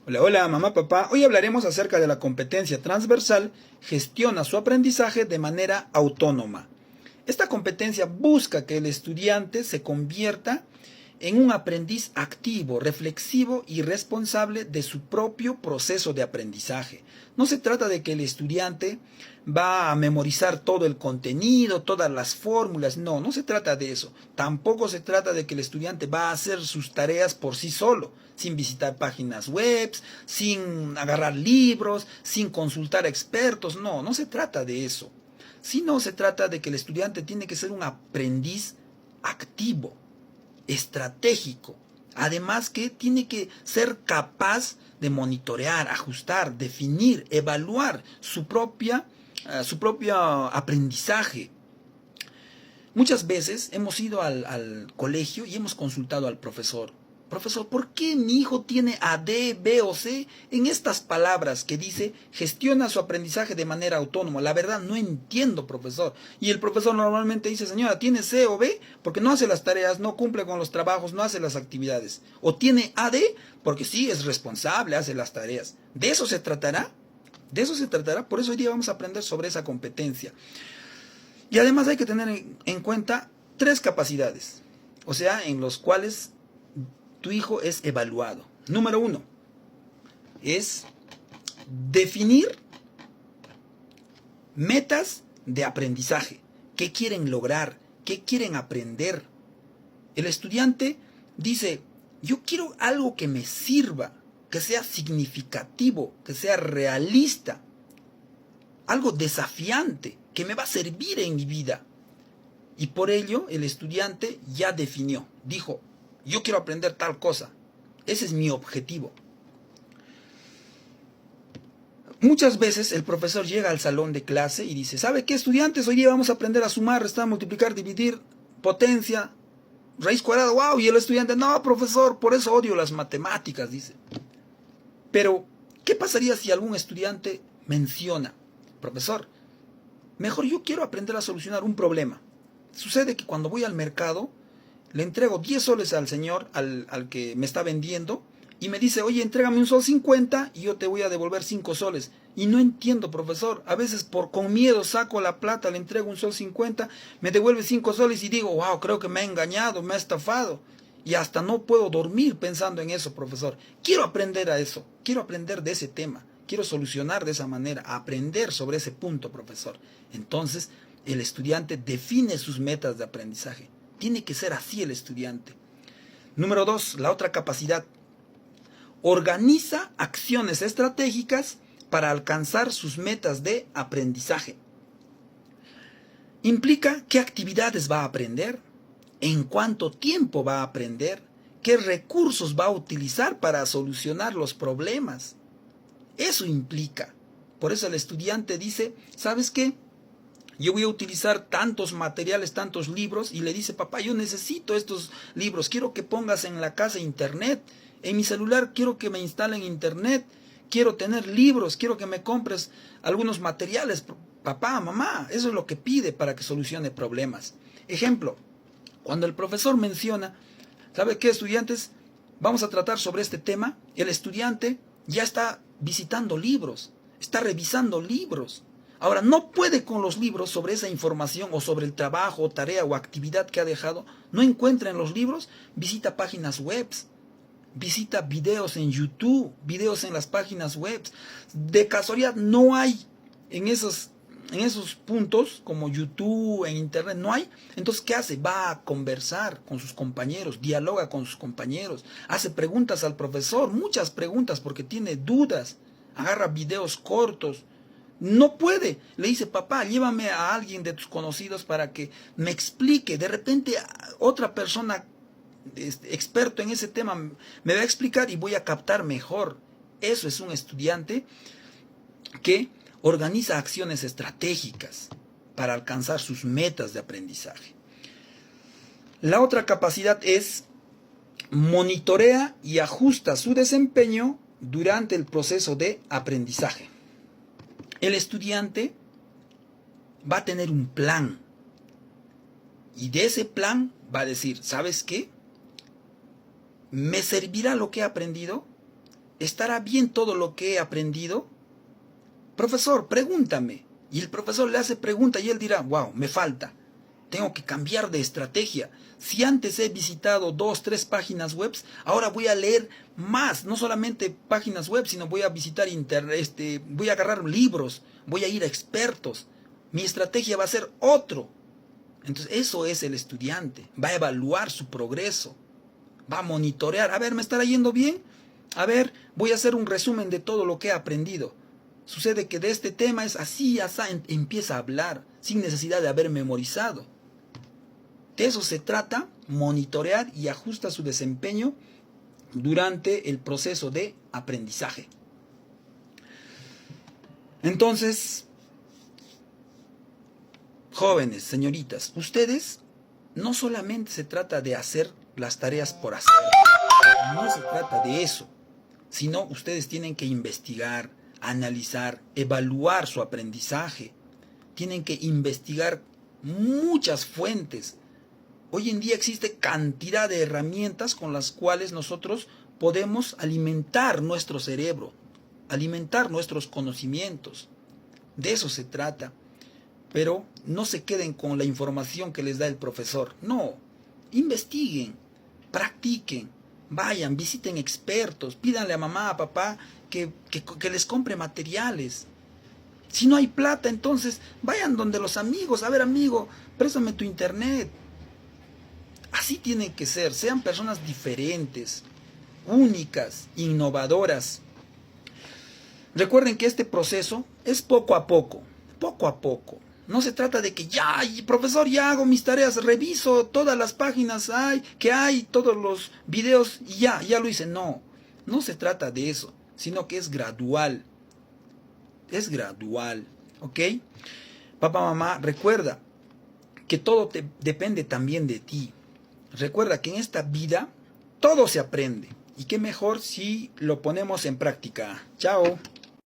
Hola, hola, mamá, papá. Hoy hablaremos acerca de la competencia transversal, gestiona su aprendizaje de manera autónoma. Esta competencia busca que el estudiante se convierta en un aprendiz activo, reflexivo y responsable de su propio proceso de aprendizaje. No se trata de que el estudiante va a memorizar todo el contenido, todas las fórmulas, no se trata de eso. Tampoco se trata de que el estudiante va a hacer sus tareas por sí solo, sin visitar páginas web, sin agarrar libros, sin consultar a expertos, no se trata de eso. Sino se trata de que el estudiante tiene que ser un aprendiz activo, estratégico. Además que tiene que ser capaz de monitorear, ajustar, definir, evaluar su propio aprendizaje. Muchas veces hemos ido al colegio y hemos consultado al profesor. Profesor, ¿por qué mi hijo tiene A, D, B o C en estas palabras que dice gestiona su aprendizaje de manera autónoma? La verdad no entiendo, profesor. Y el profesor normalmente dice, señora, ¿tiene C o B? Porque no hace las tareas, no cumple con los trabajos, no hace las actividades. O tiene AD porque sí es responsable, hace las tareas. ¿De eso se tratará? De eso se tratará. Por eso hoy día vamos a aprender sobre esa competencia. Y además hay que tener en cuenta tres capacidades, o sea, en los cuales tu hijo es evaluado. Número uno, es definir metas de aprendizaje. ¿Qué quieren lograr? ¿Qué quieren aprender? El estudiante dice, yo quiero algo que me sirva, que sea significativo, que sea realista, algo desafiante, que me va a servir en mi vida. Y por ello el estudiante ya definió, dijo, yo quiero aprender tal cosa, ese es mi objetivo. Muchas veces el profesor llega al salón de clase y dice, ¿sabe qué, estudiantes? Hoy día vamos a aprender a sumar, restar, multiplicar, dividir, potencia, raíz cuadrada. ¡Wow! Y el estudiante, no, profesor, por eso odio las matemáticas, dice. Pero, ¿qué pasaría si algún estudiante menciona, profesor, mejor yo quiero aprender a solucionar un problema? Sucede que cuando voy al mercado, le entrego 10 soles al señor, al que me está vendiendo, y me dice, oye, entrégame un sol 50 y yo te voy a devolver 5 soles. Y no entiendo, profesor. A veces con miedo saco la plata, le entrego un sol 50, me devuelve 5 soles y digo, wow, creo que me ha engañado, me ha estafado. Y hasta no puedo dormir pensando en eso, profesor. Quiero aprender a eso, quiero aprender de ese tema, quiero solucionar de esa manera, aprender sobre ese punto, profesor. Entonces, el estudiante define sus metas de aprendizaje. Tiene que ser así el estudiante. Número 2, la otra capacidad. Organiza acciones estratégicas para alcanzar sus metas de aprendizaje. Implica qué actividades va a aprender, en cuánto tiempo va a aprender, qué recursos va a utilizar para solucionar los problemas. Eso implica. Por eso el estudiante dice, ¿sabes qué? Yo voy a utilizar tantos materiales, tantos libros, y le dice, papá, yo necesito estos libros, quiero que pongas en la casa internet, en mi celular quiero que me instalen internet, quiero tener libros, quiero que me compres algunos materiales, papá, mamá, eso es lo que pide para que solucione problemas. Ejemplo, cuando el profesor menciona, ¿sabe qué, estudiantes? Vamos a tratar sobre este tema, el estudiante ya está visitando libros, está revisando libros. Ahora, no puede con los libros sobre esa información o sobre el trabajo, tarea o actividad que ha dejado, no encuentra en los libros, visita páginas web, visita videos en YouTube, videos en las páginas web. De casualidad no hay en esos puntos, como YouTube, en Internet, no hay. Entonces, ¿qué hace? Va a conversar con sus compañeros, dialoga con sus compañeros, hace preguntas al profesor, muchas preguntas porque tiene dudas, agarra videos cortos. No puede, le dice, papá, llévame a alguien de tus conocidos para que me explique. De repente otra persona experto en ese tema me va a explicar y voy a captar mejor. Eso es un estudiante que organiza acciones estratégicas para alcanzar sus metas de aprendizaje. La otra capacidad es monitorea y ajusta su desempeño durante el proceso de aprendizaje. El estudiante va a tener un plan y de ese plan va a decir, ¿sabes qué? ¿Me servirá lo que he aprendido? ¿Estará bien todo lo que he aprendido? Profesor, pregúntame. Y el profesor le hace pregunta y él dirá, wow, me falta. Tengo que cambiar de estrategia. Si antes he visitado 2, 3 páginas web, ahora voy a leer más. No solamente páginas web, sino voy a visitar voy a agarrar libros, voy a ir a expertos. Mi estrategia va a ser otro. Entonces eso es el estudiante. Va a evaluar su progreso. Va a monitorear. A ver, ¿me estará yendo bien? A ver, voy a hacer un resumen de todo lo que he aprendido. Sucede que de este tema es así, así, empieza a hablar, sin necesidad de haber memorizado. De eso se trata, monitorear y ajusta su desempeño durante el proceso de aprendizaje. Entonces, jóvenes, señoritas, ustedes no solamente se trata de hacer las tareas por hacer, no se trata de eso, sino ustedes tienen que investigar, analizar, evaluar su aprendizaje. Tienen que investigar muchas fuentes. Hoy en día existe cantidad de herramientas con las cuales nosotros podemos alimentar nuestro cerebro, alimentar nuestros conocimientos. De eso se trata. Pero no se queden con la información que les da el profesor. No, investiguen, practiquen, vayan, visiten expertos, pídanle a mamá, a papá que les compre materiales. Si no hay plata, entonces vayan donde los amigos. A ver, amigo, préstame tu internet. Así tienen que ser. Sean personas diferentes, únicas, innovadoras. Recuerden que este proceso es poco a poco, poco a poco. No se trata de que ya, profesor, ya hago mis tareas, reviso todas las páginas que hay, todos los videos y ya lo hice. No, no se trata de eso, sino que es gradual. Es gradual, ¿ok? Papá, mamá, recuerda que todo depende también de ti. Recuerda que en esta vida todo se aprende. Y qué mejor si lo ponemos en práctica. Chao.